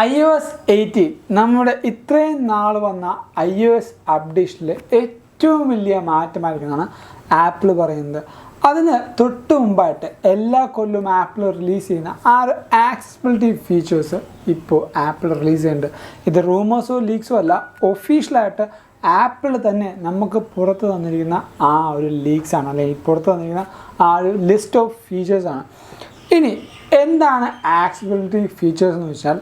iOS 18 നമ്മുടെ ഇത്രയും നാൾ വന്ന iOS അപ്ഡേഷനിൽ ഏറ്റവും വലിയ മാറ്റമായിരിക്കുന്നതാണ് ആപ്പിൾ പറയുന്നത്. അതിന് തൊട്ട് മുമ്പായിട്ട് എല്ലാ കൊല്ലവും ആപ്പിൾ റിലീസ് ചെയ്യുന്ന ആ ഒരു ആക്സസിബിലിറ്റി ഫീച്ചേഴ്സ് ഇപ്പോൾ ആപ്പിൾ റിലീസ് ചെയ്യുന്നുണ്ട്. ഇത് റൂമേഴ്സോ ലീക്സോ അല്ല, ഒഫീഷ്യലായിട്ട് ആപ്പിൾ തന്നെ നമുക്ക് പുറത്ത് തന്നിരിക്കുന്ന ആ ഒരു ലീക്സാണ്, അല്ലെങ്കിൽ പുറത്ത് തന്നിരിക്കുന്ന ആ ഒരു ലിസ്റ്റ് ഓഫ് ഫീച്ചേഴ്സാണ്. ഇനി എന്താണ് ആക്സസിബിലിറ്റി ഫീച്ചേഴ്സ് എന്ന് വെച്ചാൽ,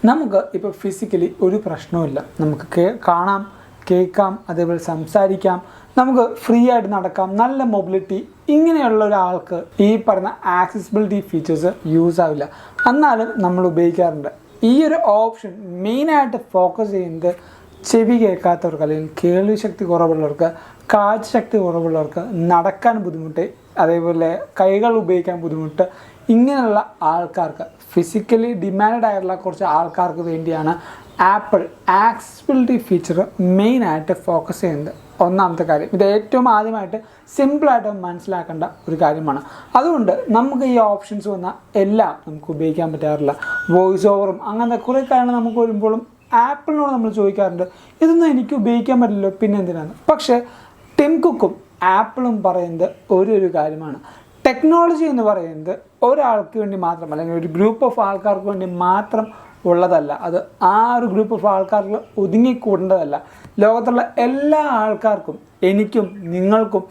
നമുക്ക് ഇപ്പോൾ ഫിസിക്കലി ഒരു പ്രശ്നവുമില്ല, നമുക്ക് കാണാം, കേൾക്കാം, അതേപോലെ സംസാരിക്കാം, നമുക്ക് ഫ്രീ ആയിട്ട് നടക്കാം, നല്ല മൊബിലിറ്റി. ഇങ്ങനെയുള്ള ഒരാൾക്ക് ഈ പറഞ്ഞ ആക്സസിബിലിറ്റി ഫീച്ചേഴ്സ് യൂസ് ആവില്ല, എന്നാലും നമ്മൾ ഉപയോഗിക്കാറുണ്ട്. ഈ ഒരു ഓപ്ഷൻ മെയിനായിട്ട് ഫോക്കസ് ചെയ്യുന്നത് ചെവി കേൾക്കാത്തവർക്ക്, അല്ലെങ്കിൽ കേൾവി ശക്തി കുറവുള്ളവർക്ക്, കാഴ്ച ശക്തി കുറവുള്ളവർക്ക്, നടക്കാൻ ബുദ്ധിമുട്ട്, അതേപോലെ കൈകൾ ഉപയോഗിക്കാൻ ബുദ്ധിമുട്ട്, ഇങ്ങനെയുള്ള ആൾക്കാർക്ക്, ഫിസിക്കലി ഡിമാൻഡ് ആയിട്ടുള്ള കുറച്ച് ആൾക്കാർക്ക് വേണ്ടിയാണ് ആപ്പിൾ ആക്സസിബിലിറ്റി ഫീച്ചർ മെയിനായിട്ട് ഫോക്കസ് ചെയ്യുന്നത്. ഒന്നാമത്തെ കാര്യം, ഇത് ഏറ്റവും ആദ്യമായിട്ട് സിമ്പിളായിട്ട് മനസ്സിലാക്കേണ്ട ഒരു കാര്യമാണ്. അതുകൊണ്ട് നമുക്ക് ഈ ഓപ്ഷൻസ് വന്നാൽ എല്ലാം നമുക്ക് ഉപയോഗിക്കാൻ പറ്റാറില്ല. വോയിസ് ഓവറും അങ്ങനത്തെ കുറേ കാര്യങ്ങൾ നമുക്ക് വരുമ്പോഴും ആപ്പിളിനോട് നമ്മൾ ചോദിക്കാറുണ്ട്, ഇതൊന്നും എനിക്ക് ഉപയോഗിക്കാൻ പറ്റില്ലല്ലോ, പിന്നെ എന്തിനാണ്. പക്ഷേ ടിം കുക്കും ആപ്പിളും പറയുന്നത് ഒരു കാര്യമാണ്, ടെക്നോളജി എന്ന് പറയുന്നത് ഒരാൾക്ക് വേണ്ടി മാത്രം, അല്ലെങ്കിൽ ഒരു ഗ്രൂപ്പ് ഓഫ് ആൾക്കാർക്ക് വേണ്ടി മാത്രം ഉള്ളതല്ല. അത് ആ ഒരു ഗ്രൂപ്പ് ഓഫ് ആൾക്കാർക്ക് ഒതുങ്ങിക്കൂടേണ്ടതല്ല. ലോകത്തുള്ള എല്ലാ ആൾക്കാർക്കും, എനിക്കും നിങ്ങൾക്കും,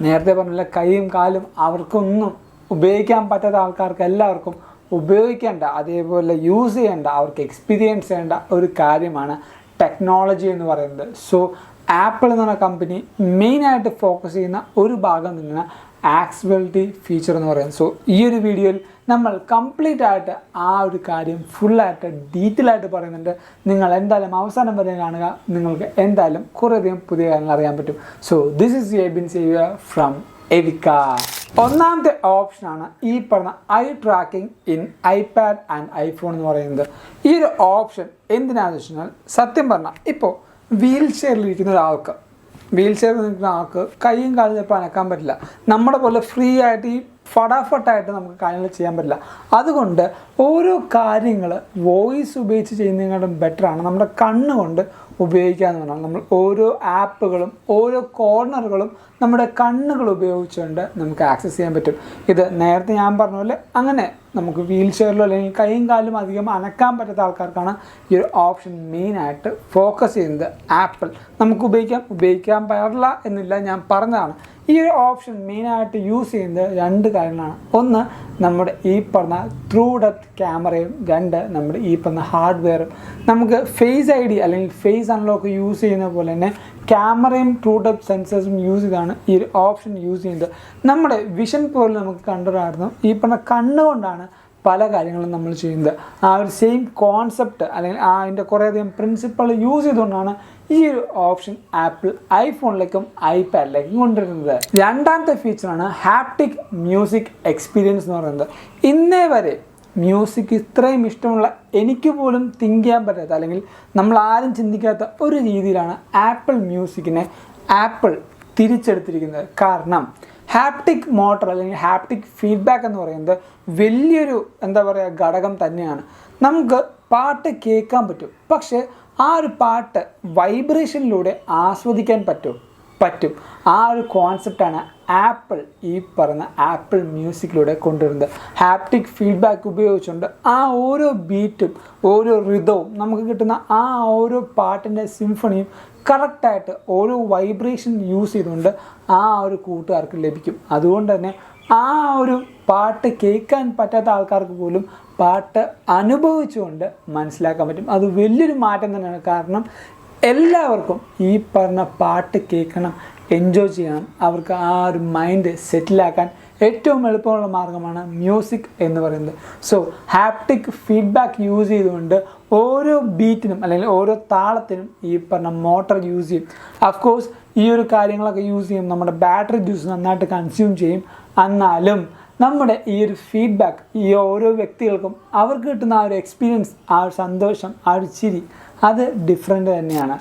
നേരത്തെ പറഞ്ഞ കൈയും കാലും അവർക്കൊന്നും ഉപയോഗിക്കാൻ പറ്റാത്ത ആൾക്കാർക്ക് എല്ലാവർക്കും ഉപയോഗിക്കേണ്ട, അതേപോലെ യൂസ് ചെയ്യേണ്ട, അവർക്ക് എക്സ്പീരിയൻസ് ചെയ്യേണ്ട ഒരു കാര്യമാണ് ടെക്നോളജി എന്ന് പറയുന്നത്. സോ ആപ്പിൾ എന്ന് പറഞ്ഞ കമ്പനി മെയിനായിട്ട് ഫോക്കസ് ചെയ്യുന്ന ഒരു ഭാഗം തന്നെയാണ് ആക്സസിബിലിറ്റി ഫീച്ചർ എന്ന് പറയുന്നത്. സോ ഈ ഒരു വീഡിയോയിൽ നമ്മൾ കംപ്ലീറ്റ് ആയിട്ട് ആ ഒരു കാര്യം ഫുള്ളായിട്ട് ഡീറ്റെയിൽ ആയിട്ട് പറയുന്നുണ്ട്. നിങ്ങൾ എന്തായാലും അവസാനം വരെ കാണുക, നിങ്ങൾക്ക് എന്തായാലും കുറേയധികം പുതിയ കാര്യങ്ങൾ അറിയാൻ പറ്റും. So this is Ebin Xavier from Evika. ഒന്നാമത്തെ ഓപ്ഷനാണ് ഈ പറഞ്ഞ eye tracking in iPad and iPhone എന്ന് പറയുന്നത്. ഈ ഒരു ഓപ്ഷൻ എന്തിനാണെന്ന് വെച്ച് കഴിഞ്ഞാൽ, സത്യം പറഞ്ഞാൽ ഇപ്പോൾ വീൽ ചെയറിലിരിക്കുന്ന ഒരാൾക്ക്, കൈയും കാലും ചിലപ്പോൾ അനക്കാൻ പറ്റില്ല. നമ്മുടെ പോലെ ഫ്രീ ആയിട്ട് ഈ ഫടാഫട്ടായിട്ട് നമുക്ക് കാര്യങ്ങൾ ചെയ്യാൻ പറ്റില്ല. അതുകൊണ്ട് ഓരോ കാര്യങ്ങൾ വോയിസ് ഉപയോഗിച്ച് ചെയ്യുന്നതിനേക്കാളും ബെറ്ററാണ് നമ്മുടെ കണ്ണുകൊണ്ട് ഉപയോഗിക്കുക എന്ന് പറഞ്ഞാൽ, നമ്മൾ ഓരോ ആപ്പുകളും ഓരോ കോർണറുകളും നമ്മുടെ കണ്ണുകൾ ഉപയോഗിച്ചുകൊണ്ട് നമുക്ക് ആക്സസ് ചെയ്യാൻ പറ്റും. ഇത് നേരത്തെ ഞാൻ പറഞ്ഞ പോലെ അങ്ങനെ നമുക്ക് വീൽ ചെയറിലോ അല്ലെങ്കിൽ കൈയും കാലും അധികം അനക്കാൻ പറ്റാത്ത ആൾക്കാർക്കാണ് ഈ ഒരു ഓപ്ഷൻ മെയിനായിട്ട് ഫോക്കസ് ചെയ്യുന്നത്. ആപ്പിൾ നമുക്ക് ഉപയോഗിക്കാൻ പാടില്ല എന്നില്ല, ഞാൻ പറഞ്ഞതാണ്. ഈ ഒരു ഓപ്ഷൻ മെയിനായിട്ട് യൂസ് ചെയ്യുന്നത് രണ്ട് കാര്യങ്ങളാണ്. ഒന്ന്, നമ്മുടെ ഈ പറഞ്ഞ ത്രൂ ഡെപ്ത് ക്യാമറയും, രണ്ട്, നമ്മുടെ ഈ പറഞ്ഞ ഹാർഡ്വെയറും. നമുക്ക് ഫേസ് ID അല്ലെങ്കിൽ ഫേസ് അൺലോക്ക് യൂസ് ചെയ്യുന്ന പോലെ തന്നെ ക്യാമറയും ട്രൂ ഡെപ്ത് സെൻസേഴ്സും യൂസ് ചെയ്താണ് ഈ ഒരു ഓപ്ഷൻ യൂസ് ചെയ്യുന്നത്. നമ്മുടെ വിഷൻ പോലെ നമുക്ക് കണ്ടുവരായിരുന്നു, ഈ പറഞ്ഞ കണ്ണുകൊണ്ടാണ് പല കാര്യങ്ങളും നമ്മൾ ചെയ്യുന്നത്. ആ ഒരു സെയിം കോൺസെപ്റ്റ് അല്ലെങ്കിൽ അതിൻ്റെ കുറേയധികം പ്രിൻസിപ്പൾ യൂസ് ചെയ്തുകൊണ്ടാണ് ഈ ഒരു ഓപ്ഷൻ ആപ്പിൾ ഐഫോണിലേക്കും ഐപാഡിലേക്കും കൊണ്ടുവരുന്നത്. രണ്ടാമത്തെ ഫീച്ചറാണ് ഹാപ്റ്റിക് മ്യൂസിക് എക്സ്പീരിയൻസ് എന്ന് പറയുന്നത്. ഇന്നേ വരെ മ്യൂസിക് ഇത്രയും ഇഷ്ടമുള്ള എനിക്ക് പോലും തിങ്ക് ചെയ്യാൻ പറ്റാത്ത, അല്ലെങ്കിൽ നമ്മൾ ആരും ചിന്തിക്കാത്ത ഒരു രീതിയിലാണ് ആപ്പിൾ മ്യൂസിക്കിനെ ആപ്പിൾ തിരിച്ചെടുത്തിരിക്കുന്നത്. കാരണം ഹാപ്റ്റിക് മോട്ടർ അല്ലെങ്കിൽ ഹാപ്റ്റിക് ഫീഡ്ബാക്ക് എന്ന് പറയുന്നത് വലിയൊരു ഘടകം തന്നെയാണ്. നമുക്ക് പാട്ട് കേൾക്കാൻ പറ്റും, പക്ഷേ ആ ഒരു പാട്ട് വൈബ്രേഷനിലൂടെ ആസ്വദിക്കാൻ പറ്റും. ആ ഒരു കോൺസെപ്റ്റാണ് ആപ്പിൾ ഈ പറഞ്ഞ ആപ്പിൾ മ്യൂസിക്കിലൂടെ കൊണ്ടുവരുന്നത്. ഹാപ്റ്റിക് ഫീഡ്ബാക്ക് ഉപയോഗിച്ചുകൊണ്ട് ആ ഓരോ ബീറ്റും ഓരോ റിതവും നമുക്ക് കിട്ടുന്ന ആ ഓരോ പാട്ടിൻ്റെ സിംഫണിയും കറക്റ്റായിട്ട് ഓരോ വൈബ്രേഷൻ യൂസ് ചെയ്തുകൊണ്ട് ആ ഒരു കൂട്ടുകാർക്ക് ലഭിക്കും. അതുകൊണ്ട് തന്നെ ആ ഒരു പാട്ട് കേൾക്കാൻ പറ്റാത്ത ആൾക്കാർക്ക് പോലും പാട്ട് അനുഭവിച്ചുകൊണ്ട് മനസ്സിലാക്കാൻ പറ്റും. അത് വലിയൊരു മാറ്റം തന്നെയാണ്. കാരണം എല്ലാവർക്കും ഈ പറഞ്ഞ പാട്ട് കേൾക്കണം, എൻജോയ് ചെയ്യണം, അവർക്ക് ആ ഒരു മൈൻഡ് സെറ്റിലാക്കാൻ ഏറ്റവും എളുപ്പമുള്ള മാർഗ്ഗമാണ് മ്യൂസിക് എന്ന് പറയുന്നത്. സോ ഹാപ്റ്റിക് ഫീഡ്ബാക്ക് യൂസ് ചെയ്തുകൊണ്ട് ഓരോ ബീറ്റിനും അല്ലെങ്കിൽ ഓരോ താളത്തിനും ഈ പറഞ്ഞ മോട്ടർ യൂസ് ചെയ്യും. അഫ്കോഴ്സ് ഈ ഒരു കാര്യങ്ങളൊക്കെ യൂസ് ചെയ്യും, നമ്മുടെ ബാറ്ററി ജ്യൂസ് നന്നായിട്ട് കൺസ്യൂം ചെയ്യും. എന്നാലും നമ്മുടെ ഈ ഒരു ഫീഡ്ബാക്ക് ഈ ഓരോ വ്യക്തികൾക്കും അവർക്ക് കിട്ടുന്ന ആ ഒരു എക്സ്പീരിയൻസ്, ആ ഒരു സന്തോഷം, ആ ഒരു ചിരി, അത് ഡിഫറെൻ്റ് തന്നെയാണ്.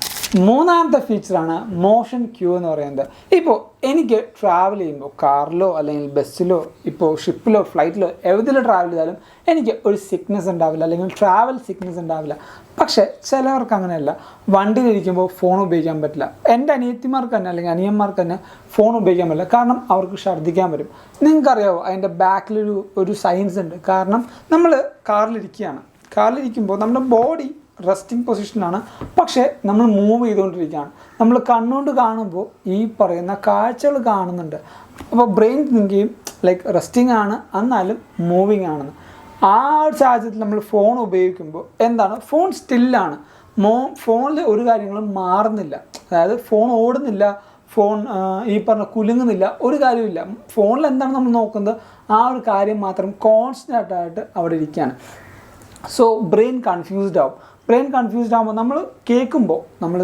മൂന്നാമത്തെ ഫീച്ചറാണ് മോഷൻ ക്യൂ എന്ന് പറയുന്നത്. ഇപ്പോൾ എനിക്ക് ട്രാവൽ ചെയ്യുമ്പോൾ കാറിലോ അല്ലെങ്കിൽ ബസ്സിലോ ഇപ്പോൾ ഷിപ്പിലോ ഫ്ലൈറ്റിലോ എവിടെയും ട്രാവൽ ചെയ്താലും എനിക്ക് ഒരു സിക്നസ് ഉണ്ടാവില്ല, അല്ലെങ്കിൽ ട്രാവൽ സിക്നസ് ഉണ്ടാവില്ല. പക്ഷേ ചിലവർക്ക് അങ്ങനെയല്ല, വണ്ടിയിലിരിക്കുമ്പോൾ ഫോൺ ഉപയോഗിക്കാൻ പറ്റില്ല. എൻ്റെ അനിയത്തിമാർക്ക് തന്നെ അല്ലെങ്കിൽ അനിയന്മാർക്ക് തന്നെ ഫോൺ ഉപയോഗിക്കാൻ പറ്റില്ല, കാരണം അവർക്ക് ഛർദ്ദിക്കാൻ വരും. നിങ്ങൾക്കറിയാമോ അതിൻ്റെ ബാക്കിലൊരു സയൻസ് ഉണ്ട്. കാരണം നമ്മൾ കാറിലിരിക്കുമ്പോൾ നമ്മുടെ ബോഡി റെസ്റ്റിംഗ് പൊസിഷനാണ്, പക്ഷേ നമ്മൾ മൂവ് ചെയ്തുകൊണ്ടിരിക്കുകയാണ്. നമ്മൾ കണ്ണുകൊണ്ട് കാണുമ്പോൾ ഈ പറയുന്ന കാഴ്ചകൾ കാണുന്നുണ്ട്. അപ്പോൾ ബ്രെയിൻ തിങ്ക് ചെയ്യും ലൈക്ക് റെസ്റ്റിംഗ് ആണ് എന്നാലും മൂവിങ് ആണെന്ന്. ആ ഒരു സാഹചര്യത്തിൽ നമ്മൾ ഫോൺ ഉപയോഗിക്കുമ്പോൾ എന്താണ്, ഫോൺ സ്റ്റില്ലാണ്. ഫോണിൽ ഒരു കാര്യങ്ങളും മാറുന്നില്ല, അതായത് ഫോൺ ഓടുന്നില്ല, ഫോൺ ഈ പറഞ്ഞ കുലുങ്ങുന്നില്ല, ഒരു കാര്യമില്ല. ഫോണിൽ എന്താണ് നമ്മൾ നോക്കുന്നത് ആ ഒരു കാര്യം മാത്രം കോൺസ്റ്റൻ്റായിട്ട് അവിടെ ഇരിക്കുകയാണ്. സോ ബ്രെയിൻ കൺഫ്യൂസ്ഡ് ആകുമ്പോൾ നമ്മൾ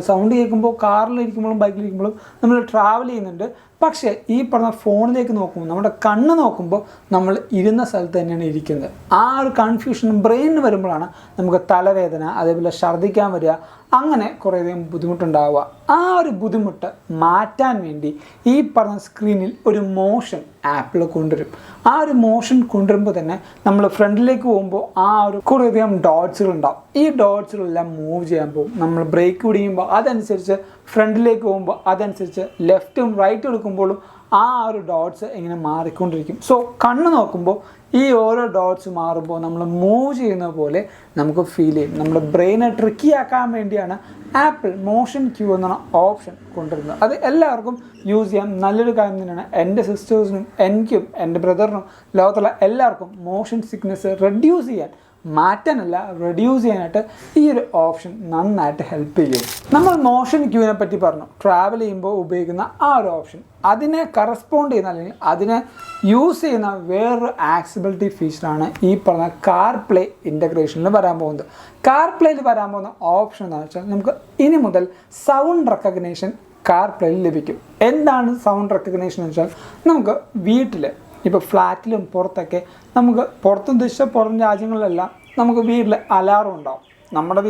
സൗണ്ട് കേൾക്കുമ്പോൾ കാറിലിരിക്കുമ്പോഴും ബൈക്കിലിരിക്കുമ്പോഴും നമ്മൾ ട്രാവൽ ചെയ്യുന്നുണ്ട്. പക്ഷേ ഈ പറഞ്ഞ ഫോണിലേക്ക് നോക്കുമ്പോൾ നമ്മുടെ കണ്ണ് നോക്കുമ്പോൾ നമ്മൾ ഇരുന്ന സ്ഥലത്ത് തന്നെയാണ് ഇരിക്കുന്നത്. ആ ഒരു കൺഫ്യൂഷൻ ബ്രെയിനിന് വരുമ്പോഴാണ് നമുക്ക് തലവേദന, അതേപോലെ ഛർദ്ദിക്കാൻ വരിക, അങ്ങനെ കുറേയധികം ബുദ്ധിമുട്ടുണ്ടാവുക. ആ ഒരു ബുദ്ധിമുട്ട് മാറ്റാൻ വേണ്ടി ഈ പറഞ്ഞ സ്ക്രീനിൽ ഒരു മോഷൻ ആപ്പിൾ കൊണ്ടുവരും. ആ ഒരു മോഷൻ കൊണ്ടുവരുമ്പോൾ തന്നെ നമ്മൾ ഫ്രണ്ടിലേക്ക് പോകുമ്പോൾ ആ ഒരു കുറേയധികം ഡോട്ട്സുകൾ ഉണ്ടാവും. ഈ ഡോട്ട്സുകളെല്ലാം മൂവ് ചെയ്യാൻ പോകും. നമ്മൾ ബ്രേക്ക് പിടിക്കുമ്പോൾ അതനുസരിച്ച് ഫ്രണ്ടിലേക്ക് പോകുമ്പോൾ അതനുസരിച്ച് ലെഫ്റ്റും റൈറ്റും എടുക്കുമ്പോഴും ആ ഒരു ഡോട്ട്സ് ഇങ്ങനെ മാറിക്കൊണ്ടിരിക്കും. സോ കണ്ണ് നോക്കുമ്പോൾ ഈ ഓരോ ഡോട്ട്സ് മാറുമ്പോൾ നമ്മൾ മൂവ് ചെയ്യുന്ന പോലെ നമുക്ക് ഫീൽ ചെയ്യും. നമ്മുടെ ബ്രെയിനെ ട്രിക്കി ആക്കാൻ വേണ്ടിയാണ് ആപ്പിൾ മോഷൻ ക്യൂ എന്ന ഓപ്ഷൻ കൊണ്ടുവരുന്നത്. അത് എല്ലാവർക്കും യൂസ് ചെയ്യാൻ നല്ലൊരു കാര്യം തന്നെയാണ്. എൻ്റെ സിസ്റ്റേഴ്സിനും എനിക്കും എൻ്റെ ബ്രദറിനും ലോകത്തുള്ള എല്ലാവർക്കും മോഷൻ സിക്നെസ് മാറ്റാനല്ല റെഡ്യൂസ് ചെയ്യാനായിട്ട് ഈ ഒരു ഓപ്ഷൻ നന്നായിട്ട് ഹെൽപ്പ് ചെയ്യും. നമ്മൾ മോഷൻ ക്യൂവിനെ പറ്റി പറഞ്ഞു, ട്രാവൽ ചെയ്യുമ്പോൾ ഉപയോഗിക്കുന്ന ആ ഒരു ഓപ്ഷൻ. അതിനെ കറസ്പോണ്ട് ചെയ്യുന്ന അല്ലെങ്കിൽ അതിനെ യൂസ് ചെയ്യുന്ന വേറൊരു ആക്സസിബിലിറ്റി ഫീച്ചറാണ് ഈ പറഞ്ഞ കാർ പ്ലേ ഇൻ്റഗ്രേഷനിൽ വരാൻ പോകുന്നത്. കാർ പ്ലേയിൽ വരാൻ പോകുന്ന ഓപ്ഷൻ എന്താണെന്ന് വെച്ചാൽ നമുക്ക് ഇനി മുതൽ സൗണ്ട് റെക്കഗ്നേഷൻ കാർ പ്ലേയിൽ ലഭിക്കും. എന്താണ് സൗണ്ട് റെക്കഗ്നേഷൻ എന്ന് വെച്ചാൽ, നമുക്ക് വീട്ടിൽ ഇപ്പോൾ ഫ്ലാറ്റിലും പുറത്തൊക്കെ നമുക്ക് പുറം രാജ്യങ്ങളിലെല്ലാം നമുക്ക് വീട്ടിൽ അലാറം ഉണ്ടാവും.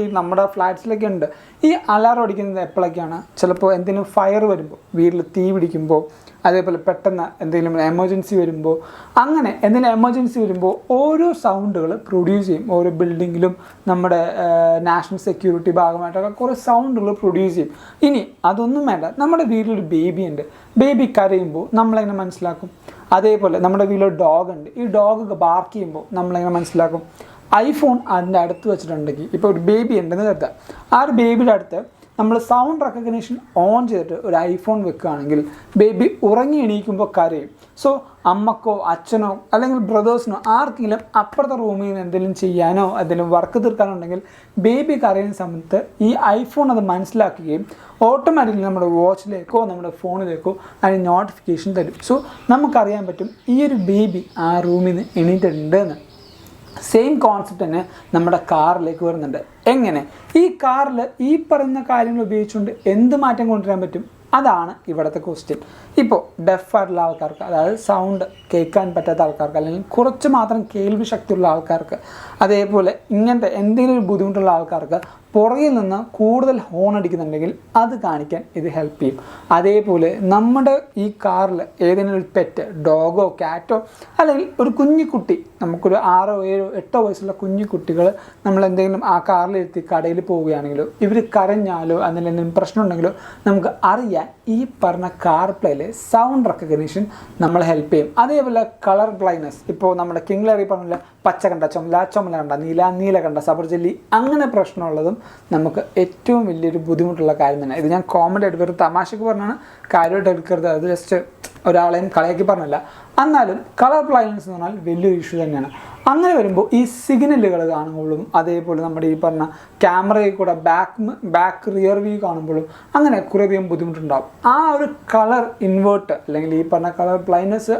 നമ്മുടെ ഫ്ലാറ്റ്സിലൊക്കെ ഉണ്ട്. ഈ അലാറം അടിക്കുന്നത് എപ്പോഴൊക്കെയാണ്, ചിലപ്പോൾ എന്തെങ്കിലും ഫയർ വരുമ്പോൾ, വീട്ടിൽ തീ പിടിക്കുമ്പോൾ, അതേപോലെ പെട്ടെന്ന് എന്തെങ്കിലും എമർജൻസി വരുമ്പോൾ, അങ്ങനെ എന്തെങ്കിലും എമർജൻസി വരുമ്പോൾ ഓരോ സൗണ്ടുകൾ പ്രൊഡ്യൂസ് ചെയ്യും. ഓരോ ബിൽഡിങ്ങിലും നമ്മുടെ നാഷണൽ സെക്യൂരിറ്റി ഭാഗമായിട്ടൊക്കെ കുറേ സൗണ്ടുകൾ പ്രൊഡ്യൂസ് ചെയ്യും. ഇനി അതൊന്നും വേണ്ട, നമ്മുടെ വീട്ടിലൊരു ബേബി ഉണ്ട്, ബേബി കരയുമ്പോൾ നമ്മളെങ്ങനെ മനസ്സിലാക്കും? അതേപോലെ നമ്മുടെ വീട്ടിലൊരു ഡോഗ് ഉണ്ട്, ഈ ഡോഗ് ബാർക്ക് ചെയ്യുമ്പോൾ നമ്മളെങ്ങനെ മനസ്സിലാക്കും? ഐഫോൺ അതിൻ്റെ അടുത്ത് വെച്ചിട്ടുണ്ടെങ്കിൽ, ഇപ്പോൾ ഒരു ബേബി ഉണ്ടെന്ന് കരുതുക, ആ ഒരു ബേബിയുടെ അടുത്ത് നമ്മൾ സൗണ്ട് റെക്കഗ്നേഷൻ ഓൺ ചെയ്തിട്ട് ഒരു ഐഫോൺ വെക്കുകയാണെങ്കിൽ ബേബി ഉറങ്ങി എണീക്കുമ്പോൾ കരയും. സോ അമ്മക്കോ അച്ഛനോ അല്ലെങ്കിൽ ബ്രദേഴ്സിനോ ആർക്കെങ്കിലും അപ്പുറത്തെ റൂമിൽ നിന്ന് എന്തെങ്കിലും ചെയ്യാനോ എന്തെങ്കിലും വർക്ക് തീർക്കാനോ ഉണ്ടെങ്കിൽ ബേബി കരയുന്ന സമയത്ത് ഈ ഐഫോൺ അത് മനസ്സിലാക്കുകയും ഓട്ടോമാറ്റിക്കലി നമ്മുടെ വാച്ചിലേക്കോ നമ്മുടെ ഫോണിലേക്കോ അതിന് നോട്ടിഫിക്കേഷൻ തരും. സോ നമുക്കറിയാൻ പറ്റും ഈ ഒരു ബേബി ആ റൂമിൽ നിന്ന് എണീറ്റിട്ടുണ്ട് എന്ന്. സെയിം കോൺസെപ്റ്റ് തന്നെ നമ്മുടെ കാറിലേക്ക് വരുന്നുണ്ട്. എങ്ങനെ ഈ കാറിൽ ഈ പറയുന്ന കാര്യങ്ങൾ ഉപയോഗിച്ചുകൊണ്ട് എന്ത് മാറ്റം കൊണ്ടുവരാൻ പറ്റും? അതാണ് ഇവിടുത്തെ ക്വസ്റ്റ്യൻ. ഇപ്പോൾ ഡെഫായിട്ടുള്ള ആൾക്കാർക്ക്, അതായത് സൗണ്ട് കേൾക്കാൻ പറ്റാത്ത ആൾക്കാർക്ക്, അല്ലെങ്കിൽ കുറച്ച് മാത്രം കേൾവി ശക്തിയുള്ള ആൾക്കാർക്ക്, അതേപോലെ ഇങ്ങനത്തെ എന്തെങ്കിലും ഒരു ബുദ്ധിമുട്ടുള്ള ആൾക്കാർക്ക് പുറകിൽ നിന്ന് കൂടുതൽ ഹോൺ അടിക്കുന്നുണ്ടെങ്കിൽ അത് കാണിക്കാൻ ഇത് ഹെൽപ്പ് ചെയ്യും. അതേപോലെ നമ്മുടെ ഈ കാറിൽ ഏതെങ്കിലും ഒരു പെറ്റ്, ഡോഗോ കാറ്റോ അല്ലെങ്കിൽ ഒരു കുഞ്ഞിക്കുട്ടി, നമുക്കൊരു 6, 7, 8 വയസ്സുള്ള കുഞ്ഞിക്കുട്ടികൾ നമ്മൾ എന്തെങ്കിലും ആ കാറിലിരുത്തി കടയിൽ പോവുകയാണെങ്കിലോ ഇവർ കരഞ്ഞാലോ അതിൽ എന്തെങ്കിലും പ്രശ്നം ഉണ്ടെങ്കിലോ നമുക്ക് അറിയാൻ ഈ പറഞ്ഞ കാർ പ്ലേയിലെ സൗണ്ട് റെക്കഗ്നീഷൻ നമ്മൾ ഹെൽപ്പ് ചെയ്യും. അതേപോലെ കളർ ബ്ലൈൻഡ്നെസ്, ഇപ്പോൾ നമ്മുടെ കിങ് ലാരി പറഞ്ഞ പച്ച കണ്ട ചുമല കണ്ട നീല കണ്ട സബർജല്ലി, അങ്ങനെ പ്രശ്നമുള്ളതും നമുക്ക് ഏറ്റവും വലിയൊരു ബുദ്ധിമുട്ടുള്ള കാര്യം തന്നെ. ഇത് ഞാൻ കോമഡി ആയിട്ട് വെറുതെ തമാശക്ക് പറഞ്ഞാണ്, കാര്യമായിട്ട് എടുക്കരുത്. അത് ജസ്റ്റ് ഒരാളെയും കളയാക്കി പറഞ്ഞല്ല. എന്നാലും കളർ ബ്ലൈൻഡ്നെസ് എന്ന് പറഞ്ഞാൽ വലിയൊരു ഇഷ്യൂ തന്നെയാണ്. അങ്ങനെ വരുമ്പോൾ ഈ സിഗ്നലുകൾ കാണുമ്പോഴും അതേപോലെ നമ്മുടെ ഈ പറഞ്ഞ ക്യാമറയിൽ കൂടെ ബാക്ക് റിയർ വ്യൂ കാണുമ്പോഴും അങ്ങനെ കുറേയധികം ബുദ്ധിമുട്ടുണ്ടാകും. ആ ഒരു കളർ ഇൻവേർട്ട് അല്ലെങ്കിൽ ഈ പറഞ്ഞ കളർ ബ്ലൈൻഡ്നെസ്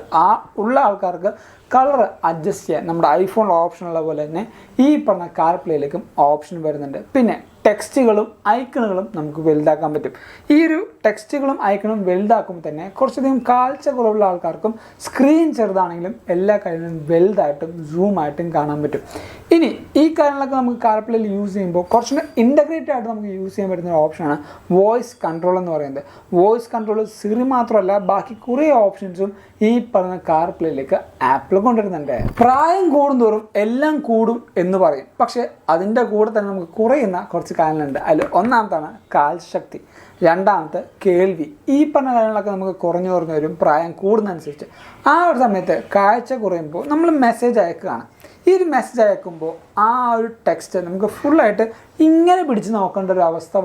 ഉള്ള ആൾക്കാർക്ക് കളർ അഡ്ജസ്റ്റ് ചെയ്യാൻ നമ്മുടെ ഐഫോണിൽ ഓപ്ഷൻ ഉള്ള പോലെ തന്നെ ഈ പറഞ്ഞ കാർ പ്ലേയിലേക്കും ഓപ്ഷൻ വരുന്നുണ്ട്. പിന്നെ ടെക്സ്റ്റുകളും ഐക്കണുകളും നമുക്ക് വലുതാക്കാൻ പറ്റും. ഈ ഒരു ടെക്സ്റ്റുകളും ഐക്കണും വലുതാക്കുമ്പോൾ തന്നെ കുറച്ചധികം കാഴ്ച കുറവുള്ള ആൾക്കാർക്കും സ്ക്രീൻ ചെറുതാണെങ്കിലും എല്ലാ കാര്യങ്ങളും വലുതായിട്ടും സൂമായിട്ടും കാണാൻ പറ്റും. ഇനി ഈ കാര്യങ്ങളൊക്കെ നമുക്ക് കാർപ്ലേയിൽ യൂസ് ചെയ്യുമ്പോൾ കുറച്ചുകൂടെ ഇൻ്റഗ്രേറ്റഡ് ആയിട്ട് നമുക്ക് യൂസ് ചെയ്യാൻ പറ്റുന്ന ഒരു ഓപ്ഷനാണ് വോയിസ് കൺട്രോൾ എന്ന് പറയുന്നത്. വോയിസ് കൺട്രോൾ സിറി മാത്രമല്ല ബാക്കി കുറേ ഓപ്ഷൻസും ഈ പറഞ്ഞ കാർപ്ലേയിലേക്ക് ആപ്പിൾ കൊണ്ടുവരുന്നുണ്ട്. പ്രായം കൂടുന്തോറും എല്ലാം കൂടും എന്ന് പറയും, പക്ഷേ അതിൻ്റെ കൂടെ തന്നെ നമുക്ക് കുറയുന്ന കുറച്ച് കാര്യങ്ങളുണ്ട്. അതിൽ ഒന്നാമത്താണ് കാഴ്ചശക്തി, രണ്ടാമത്തെ കേൾവി. ഈ പറഞ്ഞ കാര്യങ്ങളൊക്കെ നമുക്ക് കുറഞ്ഞു വരും പ്രായം കൂടുന്നതനുസരിച്ച്. ആ ഒരു സമയത്ത് കാഴ്ച കുറയുമ്പോൾ നമ്മൾ മെസ്സേജ് അയക്കുകയാണ്. ഈ ഒരു മെസ്സേജ് അയക്കുമ്പോൾ ആ ഒരു ടെക്സ്റ്റ് നമുക്ക് ഫുള്ളായിട്ട് ഇങ്ങനെ പിടിച്ച് നോക്കേണ്ട ഒരു അവസ്ഥ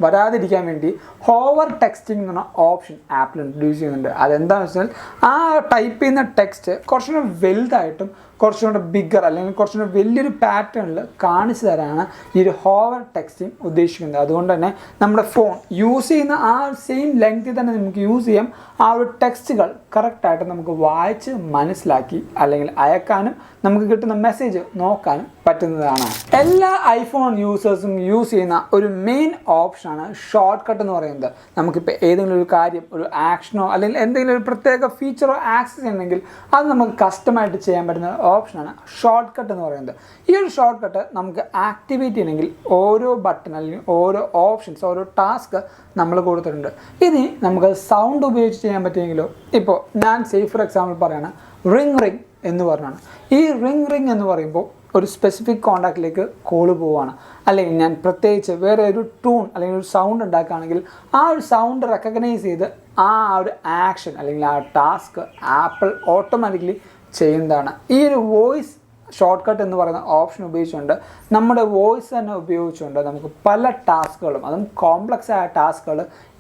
വരാതിരിക്കാൻ വേണ്ടി ഹോവർ ടെക്സ്റ്റിംഗ് എന്ന് പറഞ്ഞ ഓപ്ഷൻ ആപ്പിൽ ഇൻട്രൊഡ്യൂസ് ചെയ്യുന്നുണ്ട്. അതെന്താണെന്ന് വെച്ചാൽ ആ ടൈപ്പ് ചെയ്യുന്ന ടെക്സ്റ്റ് കുറച്ചുകൂടെ വലുതായിട്ടും കുറച്ചുകൂടെ ബിഗ്ഗർ അല്ലെങ്കിൽ കുറച്ചുകൂടെ വലിയൊരു പാറ്റേണിൽ കാണിച്ചു തരാനാണ് ഈ ഒരു ഹോവർ ടെക്സ്റ്റിംഗ് ഉദ്ദേശിക്കുന്നത്. അതുകൊണ്ട് തന്നെ നമ്മുടെ ഫോൺ യൂസ് ചെയ്യുന്ന ആ സെയിം ലെങ്ത്തിൽ തന്നെ നമുക്ക് യൂസ് ചെയ്യാം. ആ ഒരു ടെക്സ്റ്റുകൾ കറക്റ്റായിട്ട് നമുക്ക് വായിച്ച് മനസ്സിലാക്കി അല്ലെങ്കിൽ അയക്കാനും നമുക്ക് കിട്ടുന്ന മെസ്സേജ് നോക്കാനും പറ്റുന്നതാണ്. എല്ലാ ഐഫോൺ യൂസേഴ്സും യൂസ് ചെയ്യുന്ന ഒരു മെയിൻ ഓപ്ഷനാണ് ഷോർട്ട് കട്ട് എന്ന് പറയുന്നത്. നമുക്കിപ്പോൾ ഏതെങ്കിലും ഒരു കാര്യം, ഒരു ആക്ഷനോ അല്ലെങ്കിൽ എന്തെങ്കിലും ഒരു പ്രത്യേക ഫീച്ചറോ ആക്സസ് ചെയ്യണമെങ്കിൽ അത് നമുക്ക് കസ്റ്റമായിട്ട് ചെയ്യാൻ പറ്റുന്ന ഓപ്ഷനാണ് ഷോർട്ട് കട്ട് എന്ന് പറയുന്നത്. ഈ ഒരു ഷോർട്ട് കട്ട് നമുക്ക് ആക്ടിവേറ്റ് ചെയ്യണമെങ്കിൽ ഓരോ ബട്ടൺ അല്ലെങ്കിൽ ഓരോ ഓപ്ഷൻസ്, ഓരോ ടാസ്ക് നമ്മൾ കൊടുത്തിട്ടുണ്ട്. ഇനി നമുക്ക് സൗണ്ട് ഉപയോഗിച്ച് ചെയ്യാൻ പറ്റുമെങ്കിലോ, ഇപ്പോൾ ഞാൻ ഫോർ എക്സാമ്പിൾ പറയുകയാണ് റിംഗ് എന്ന് പറഞ്ഞാണ്. ഈ റിംഗ് എന്ന് പറയുമ്പോൾ ഒരു സ്പെസിഫിക് കോൺടാക്റ്റിലേക്ക് കോള് പോവുകയാണ്, അല്ലെങ്കിൽ ഞാൻ പ്രത്യേകിച്ച് വേറെ ഒരു ട്യൂൺ അല്ലെങ്കിൽ ഒരു സൗണ്ട് ഉണ്ടാക്കുകയാണെങ്കിൽ ആ ഒരു സൗണ്ട് റെക്കഗ്നൈസ് ചെയ്ത് ആ ഒരു ആക്ഷൻ അല്ലെങ്കിൽ ആ ടാസ്ക് ആപ്പിൾ ഓട്ടോമാറ്റിക്കലി ചെയ്യുന്നതാണ്. ഈ ഒരു വോയിസ് ഷോർട്ട് കട്ട് എന്ന് പറയുന്ന ഓപ്ഷൻ ഉപയോഗിച്ചുകൊണ്ട് നമ്മുടെ വോയിസ് തന്നെ ഉപയോഗിച്ചുകൊണ്ട് നമുക്ക് പല ടാസ്കുകളും, അതും കോംപ്ലക്സ് ആയ ടാസ്കുകൾ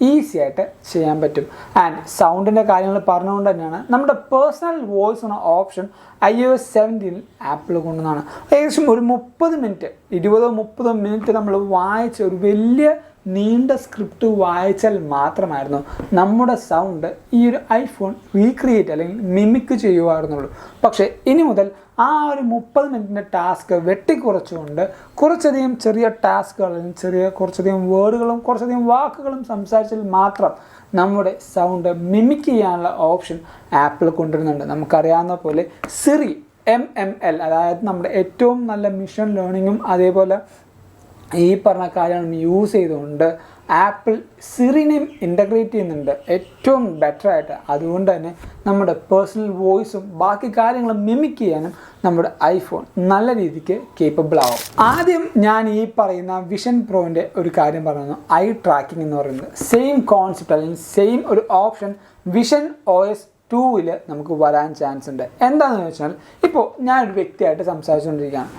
ഈസി ആയിട്ട് ചെയ്യാൻ പറ്റും. ആൻഡ് സൗണ്ടിൻ്റെ കാര്യങ്ങൾ പറഞ്ഞുകൊണ്ട് തന്നെയാണ് നമ്മുടെ പേഴ്സണൽ വോയിസ് എന്ന ഓപ്ഷൻ iOS 17 ആപ്പിൾ കൊണ്ടുവന്നാണ്. ഏകദേശം ഒരു 30 മിനിറ്റ് 20-30 മിനിറ്റ് നമ്മൾ വായിച്ച ഒരു വലിയ നീണ്ട സ്ക്രിപ്റ്റ് വായിച്ചാൽ മാത്രമായിരുന്നു നമ്മുടെ സൗണ്ട് ഈ ഒരു ഐഫോൺ റീക്രിയേറ്റ് അല്ലെങ്കിൽ മിമിക്ക് ചെയ്യുമായിരുന്നുള്ളൂ. പക്ഷേ ഇനി മുതൽ ആ ഒരു 30 മിനിറ്റിൻ്റെ ടാസ്ക് വെട്ടിക്കുറച്ചുകൊണ്ട് കുറച്ചധികം ചെറിയ ടാസ്കുകൾ, കുറച്ചധികം വേർഡുകളും കുറച്ചധികം വാക്കുകളും സംസാരിച്ചാൽ മാത്രം നമ്മുടെ സൗണ്ട് മിമിക്ക് ചെയ്യാനുള്ള ഓപ്ഷൻ ആപ്പിൾ കൊണ്ടുവരുന്നുണ്ട്. നമുക്കറിയാവുന്ന പോലെ സിറി MML, അതായത് നമ്മുടെ ഏറ്റവും നല്ല മെഷീൻ ലേണിങ്ങും അതേപോലെ ഈ പറഞ്ഞ കാര്യങ്ങളും യൂസ് ചെയ്തുകൊണ്ട് ആപ്പിൾ സിറിനെയും ഇൻ്റഗ്രേറ്റ് ചെയ്യുന്നുണ്ട് ഏറ്റവും ബെറ്ററായിട്ട്. അതുകൊണ്ട് തന്നെ നമ്മുടെ പേഴ്സണൽ വോയിസും ബാക്കി കാര്യങ്ങളും മിമിക് ചെയ്യാനും നമ്മുടെ ഐഫോൺ നല്ല രീതിക്ക് കേപ്പബിൾ ആവും. ആദ്യം ഞാൻ ഈ പറയുന്ന വിഷൻ പ്രോൻ്റെ ഒരു കാര്യം പറഞ്ഞു, ഐ ട്രാക്കിംഗ് എന്ന് പറയുന്നത്. സെയിം കോൺസെപ്റ്റ് അല്ലെങ്കിൽ സെയിം ഒരു ഓപ്ഷൻ വിഷൻ OS 2 നമുക്ക് വരാൻ ചാൻസ് ഉണ്ട്. എന്താണെന്ന് വെച്ചാൽ ഇപ്പോൾ ഞാനൊരു വ്യക്തിയായിട്ട് സംസാരിച്ചുകൊണ്ടിരിക്കുകയാണ്.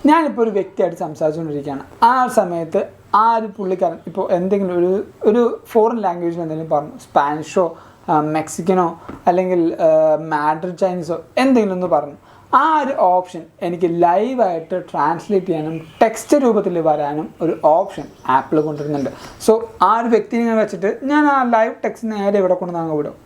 ഞാനിപ്പോൾ ഒരു വ്യക്തിയായിട്ട് സംസാരിച്ചുകൊണ്ടിരിക്കുകയാണ്. ആ സമയത്ത് ആ ഒരു പുള്ളിക്കാരൻ ഇപ്പോൾ എന്തെങ്കിലും ഒരു ഫോറിൻ ലാംഗ്വേജിൽ എന്തെങ്കിലും പറഞ്ഞു, സ്പാനിഷോ മെക്സിക്കനോ അല്ലെങ്കിൽ മാഡ്രിഡ് ചൈനീസോ എന്തെങ്കിലും ഒന്ന് പറഞ്ഞു. ആ ഒരു ഓപ്ഷൻ എനിക്ക് ലൈവായിട്ട് ട്രാൻസ്ലേറ്റ് ചെയ്യാനും ടെക്സ്റ്റ് രൂപത്തിൽ വരാനും ഒരു ഓപ്ഷൻ ആപ്പിൾ കൊണ്ടുവരുന്നുണ്ട്. സോ ആ ഒരു വ്യക്തിനെ വെച്ചിട്ട് ഞാൻ ആ ലൈവ് ടെക്സ്റ്റ് നേരെ ഇവിടെ കൊണ്ടുവന്ന് വിടും.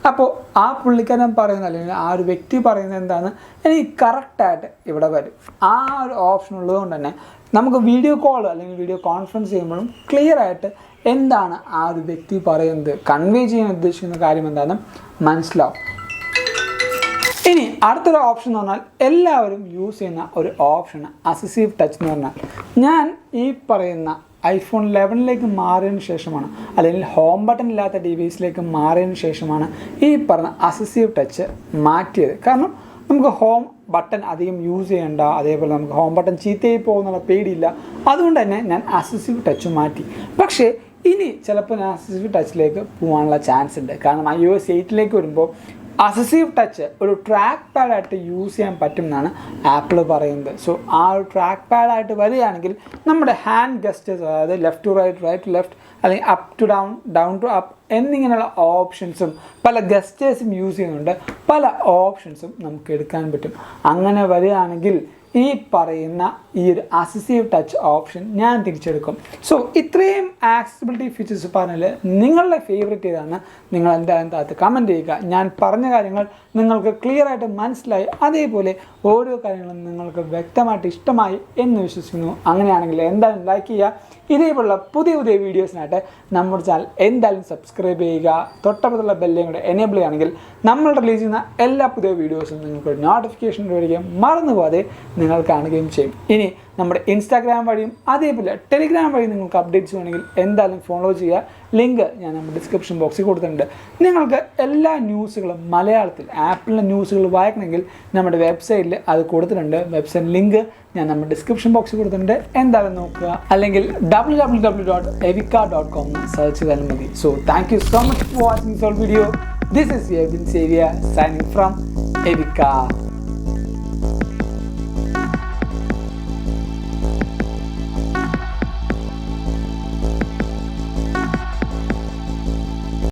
അപ്പോൾ ആ പുള്ളിക്കാരൻ പറയുന്നത് അല്ലെങ്കിൽ ആ ഒരു വ്യക്തി പറയുന്നത് എന്താണെന്ന് എനിക്ക് കറക്റ്റായിട്ട് ഇവിടെ വരും. ആ ഒരു ഓപ്ഷൻ ഉള്ളതുകൊണ്ട് തന്നെ നമുക്ക് വീഡിയോ കോൾ അല്ലെങ്കിൽ വീഡിയോ കോൺഫറൻസ് ചെയ്യുമ്പോഴും ക്ലിയർ ആയിട്ട് എന്താണ് ആ ഒരു വ്യക്തി പറയുന്നത്, കൺവേ ചെയ്യാൻ ഉദ്ദേശിക്കുന്ന കാര്യം എന്താണെന്ന് മനസ്സിലാവും. ഇനി അടുത്തൊരു ഓപ്ഷൻ എന്ന് പറഞ്ഞാൽ എല്ലാവരും യൂസ് ചെയ്യുന്ന ഒരു ഓപ്ഷനാണ് അസിസ്റ്റീവ് ടച്ച് എന്ന് പറഞ്ഞാൽ. ഞാൻ ഈ പറയുന്ന ഐഫോൺ 11 മാറിയതിന് ശേഷമാണ് അല്ലെങ്കിൽ ഹോം ബട്ടൺ ഇല്ലാത്ത ഡിവൈസിലേക്ക് മാറിയതിന് ശേഷമാണ് ഈ പറഞ്ഞ അസിസ്റ്റീവ് ടച്ച് മാറ്റിയത്. കാരണം നമുക്ക് ഹോം ബട്ടൺ അധികം യൂസ് ചെയ്യേണ്ട, അതേപോലെ നമുക്ക് ഹോം ബട്ടൺ ചീത്തയായി പോകുന്നുള്ള പേടിയില്ല. അതുകൊണ്ട് തന്നെ ഞാൻ അസിസ്റ്റീവ് ടച്ച് മാറ്റി. പക്ഷേ ഇനി ചിലപ്പോൾ ഞാൻ അസിസ്റ്റീവ് ടച്ചിലേക്ക് പോകാനുള്ള ചാൻസ് ഉണ്ട്. കാരണം iOS 8 വരുമ്പോൾ അസിസ്റ്റീവ് ടച്ച് ഒരു ട്രാക്ക് പാഡായിട്ട് യൂസ് ചെയ്യാൻ പറ്റും എന്നാണ് ആപ്പിൾ പറയുന്നത്. സോ ആ ഒരു ട്രാക്ക് പാഡായിട്ട് വരികയാണെങ്കിൽ നമ്മുടെ ഹാൻഡ് ഗസ്റ്റേഴ്സ്, അതായത് left to right, right to left അല്ലെങ്കിൽ up to down, down to up എന്നിങ്ങനെയുള്ള ഓപ്ഷൻസും പല ഗസ്റ്റേഴ്സും യൂസ് ചെയ്യുന്നുണ്ട്. പല ഓപ്ഷൻസും നമുക്ക് എടുക്കാൻ പറ്റും. അങ്ങനെ വരികയാണെങ്കിൽ ഈ പറയുന്ന ഈ ഒരു അസിസ്റ്റീവ് ടച്ച് ഓപ്ഷൻ ഞാൻ തിരിച്ചെടുക്കും. സോ ഇത്രയും ആക്സസിബിലിറ്റി ഫീച്ചേഴ്സ് പറഞ്ഞാൽ നിങ്ങളുടെ ഫേവറേറ്റ് ഏതാണ്? നിങ്ങൾ എന്തായാലും താഴത്ത് കമൻറ്റ് ചെയ്യുക. ഞാൻ പറഞ്ഞ കാര്യങ്ങൾ നിങ്ങൾക്ക് ക്ലിയർ ആയിട്ട് മനസ്സിലായി, അതേപോലെ ഓരോ കാര്യങ്ങളും നിങ്ങൾക്ക് വ്യക്തമായിട്ട് ഇഷ്ടമായി എന്ന് വിശ്വസിക്കുന്നു. അങ്ങനെയാണെങ്കിൽ എന്തായാലും ലൈക്ക് ചെയ്യുക. ഇതേപോലുള്ള പുതിയ പുതിയ വീഡിയോസിനായിട്ട് നമ്മുടെ ചാനൽ എന്തായാലും സബ്സ്ക്രൈബ് ചെയ്യുക. തൊട്ടപ്പുറത്തുള്ള ബെല്ലും കൂടെ എനേബിൾ ചെയ്യുകയാണെങ്കിൽ നമ്മൾ റിലീസ് ചെയ്യുന്ന എല്ലാ പുതിയ വീഡിയോസും നിങ്ങൾക്ക് നോട്ടിഫിക്കേഷൻ വരികയും മറന്നു പോകാതെ നിങ്ങൾ കാണുകയും ചെയ്യും. ഇനി നമ്മുടെ ഇൻസ്റ്റാഗ്രാം വഴിയും അതേപോലെ ടെലിഗ്രാം വഴിയും നിങ്ങൾക്ക് അപ്ഡേറ്റ്സ് വേണമെങ്കിൽ എന്തായാലും ഫോളോ ചെയ്യുക. ലിങ്ക് ഞാൻ നമ്മുടെ ഡിസ്ക്രിപ്ഷൻ ബോക്സിൽ കൊടുത്തിട്ടുണ്ട്. നിങ്ങൾക്ക് എല്ലാ ന്യൂസുകളും മലയാളത്തിൽ ആപ്പിളിലെ ന്യൂസുകൾ വായിക്കണമെങ്കിൽ നമ്മുടെ വെബ്സൈറ്റിൽ അത് കൊടുത്തിട്ടുണ്ട്. വെബ്സൈറ്റ് ലിങ്ക് ഞാൻ നമ്മുടെ ഡിസ്ക്രിപ്ഷൻ ബോക്സിൽ കൊടുത്തിട്ടുണ്ട്. എന്തായാലും നോക്കുക, അല്ലെങ്കിൽ www.evica.com സെർച്ച് ചെയ്താലും മതി. So thank you so much for watching this video. This is Yevin Xavier signing from Evica.